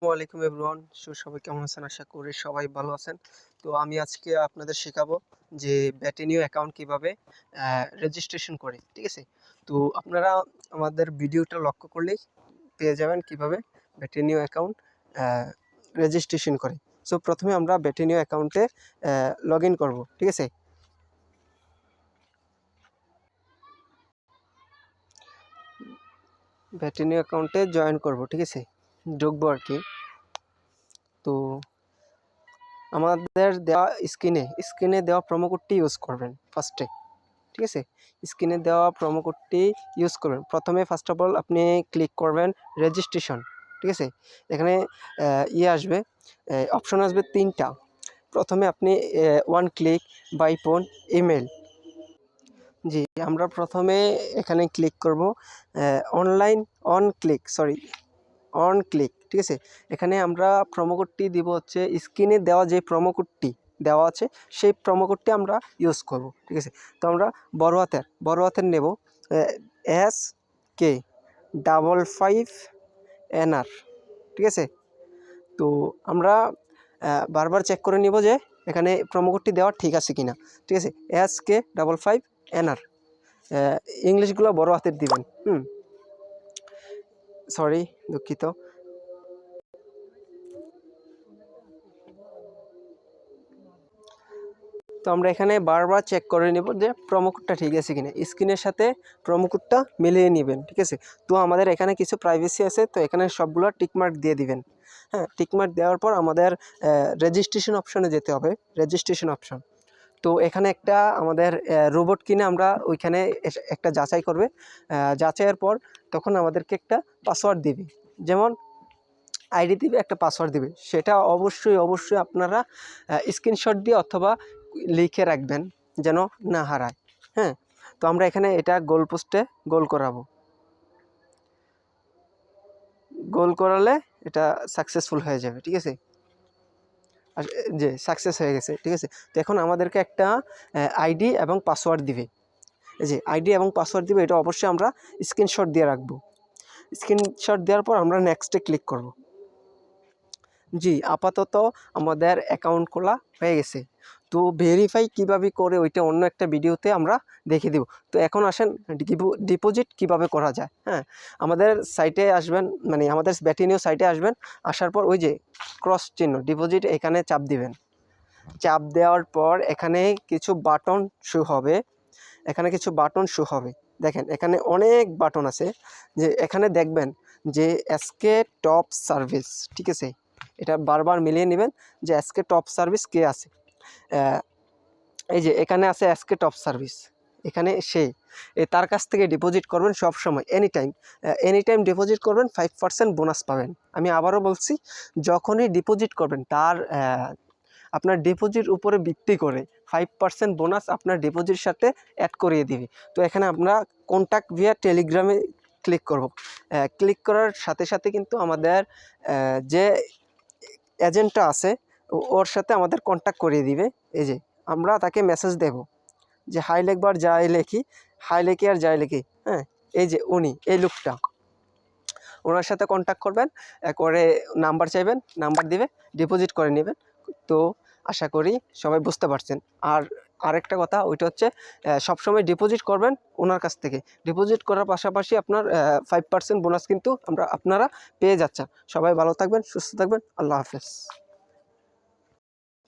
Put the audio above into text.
ওয়ালাইকুম এভরিওয়ান। সবাই কেমন আছেন? আশা করি সবাই ভালো আছেন। তো আমি আজকে আপনাদের শেখাবো যে ব্যাটেনিও অ্যাকাউন্ট কিভাবে রেজিস্ট্রেশন করে, ঠিক আছে? তো আপনারা আমাদের ভিডিওটা লক্ষ্য করলেই পেয়ে যাবেন কিভাবে ব্যাটেনিও অ্যাকাউন্ট রেজিস্ট্রেশন করে। সো প্রথমে আমরা ব্যাটেনিও অ্যাকাউন্টে লগ ইন করবো, ঠিক আছে? ব্যাটেনিও অ্যাকাউন্টে জয়েন করব, ঠিক আছে? ঢুকবো আর কি। তো আমাদের দেওয়া স্ক্রিনে দেওয়া প্রোমো কোডটি ইউজ করবেন ফার্স্টে, ঠিক আছে? স্ক্রিনে দেওয়া প্রোমো কোডটি ইউজ করবেন। প্রথমে ফার্স্ট অফ অল আপনি ক্লিক করবেন রেজিস্ট্রেশন, ঠিক আছে? এখানে আসবে, অপশন আসবে 3টা। প্রথমে আপনি one click by phone email. জি, আমরা প্রথমে এখানে ক্লিক করব অন ক্লিক, ঠিক আছে? এখানে আমরা প্রোমো কোডটি দিব হচ্ছে স্ক্রিনে দেওয়া যে প্রোমো কোডটি দেওয়া আছে সেই প্রোমো কোডটি আমরা ইউজ করব, ঠিক আছে? তো আমরা বড় হাতের নেব, SK55NR, ঠিক আছে? তো আমরা বারবার চেক করে নিব যে এখানে প্রোমো কোডটি দেওয়া ঠিক আছে কিনা, ঠিক আছে? SK55NR, ইংলিশগুলো বড় হাতের দিবেন। সরি, দুঃখিত। তো আমরা এখানে বারবার চেক করে নেব যে প্রোমো কোডটা ঠিক আছে কিনা, স্ক্রিনের সাথে প্রোমো কোডটা মিলিয়ে নেবেন, ঠিক আছে? তো আমাদের এখানে কিছু প্রাইভেসি আছে, তো এখানে সবগুলো টিকমার্ক দিয়ে দিবেন। হ্যাঁ, টিকমার্ক দেওয়ার পর আমাদের রেজিস্ট্রেশন অপশনে যেতে হবে, রেজিস্ট্রেশন অপশন। তো এখানে একটা আমাদের রোবট কিনে আমরা ওইখানে একটা যাচাই করবে, যাচাইয়ের পর তখন আমাদেরকে একটা পাসওয়ার্ড দিবে, যেমন আইডি দিবে, একটা পাসওয়ার্ড দিবে। সেটা অবশ্যই আপনারা স্ক্রিনশট দিয়ে অথবা লিখে রাখবেন যেন না হারায়। হ্যাঁ, তো আমরা এখানে এটা গোল পোস্টে গোল করাবো। গোল করালে এটা সাকসেসফুল হয়ে যাবে, ঠিক আছে? আর যে সাকসেস হয়ে গেছে, ঠিক আছে? তো এখন আমাদেরকে একটা আইডি এবং পাসওয়ার্ড দিবে। এই যে আইডি এবং পাসওয়ার্ড দিবে, এটা অবশ্যই আমরা স্ক্রিনশট দিয়ে রাখবো। স্ক্রিনশট দেওয়ার পর আমরা নেক্সটে ক্লিক করব। জি, আপাতত আমাদের অ্যাকাউন্ট খোলা হয়ে গেছে। তো ভেরিফাই কিভাবে করে ওইটা অন্য একটা ভিডিওতে আমরা দেখিয়ে দেব। তো এখন আসেন ডিপোজিট কিভাবে করা যায়। হ্যাঁ, আমাদের সাইটে আসবেন, মানে আমাদের ব্যাটেনিও সাইটে আসবেন। আসার পর ওই যে ক্রস চিহ্ন ডিপোজিট, এখানে চাপ দিবেন। চাপ দেওয়ার পর এখানে কিছু বাটন শো হবে, দেখেন এখানে অনেক বাটন আছে। যে এখানে দেখবেন যে এসকে টপ সার্ভিস, ঠিক আছে? এটা বারবার মিলিয়ে নেবেন যে এসকে টপ সার্ভিস কে আছে। এই যে এখানে আছে এসকে টপ সার্ভিস, এখানে তার কাছ থেকে ডিপোজিট করবেন সব সময়, এনি টাইম ডিপোজিট করবেন, 5% বোনাস পাবেন। আমি আবারও বলছি, যখনই ডিপোজিট করবেন তার আপনার ডিপোজিট উপরে ভিত্তি করে 5% বোনাস আপনার ডিপোজিটের সাথে অ্যাড করিয়ে দিবে। তো এখানে আমরা কন্ট্যাক্ট ভিয়া টেলিগ্রামে ক্লিক করব। ক্লিক করার সাথে সাথে কিন্তু আমাদের যে এজেন্টটা আছে ওর সাথে আমাদের কন্ট্যাক্ট করিয়ে দিবে। এই যে আমরা তাকে মেসেজ দেব যে হাই লেখবার যাই লেখি, হ্যাঁ, এই যে উনি, এই লোকটা, ওনার সাথে কন্ট্যাক্ট করবেন, করে নাম্বার চাইবেন, নাম্বার দিবে, ডিপোজিট করে নেবেন। তো আশা করি সবাই বুঝতে পারছেন। আর আরেকটা কথা, ওইটা হচ্ছে সবসময় ডিপোজিট করবেন ওনার কাছ থেকে। ডিপোজিট করার পাশাপাশি আপনার 5% বোনাস কিন্তু আপনারা পেয়ে যাচ্ছেন। সবাই ভালো থাকবেন, সুস্থ থাকবেন। আল্লাহ হাফেজ।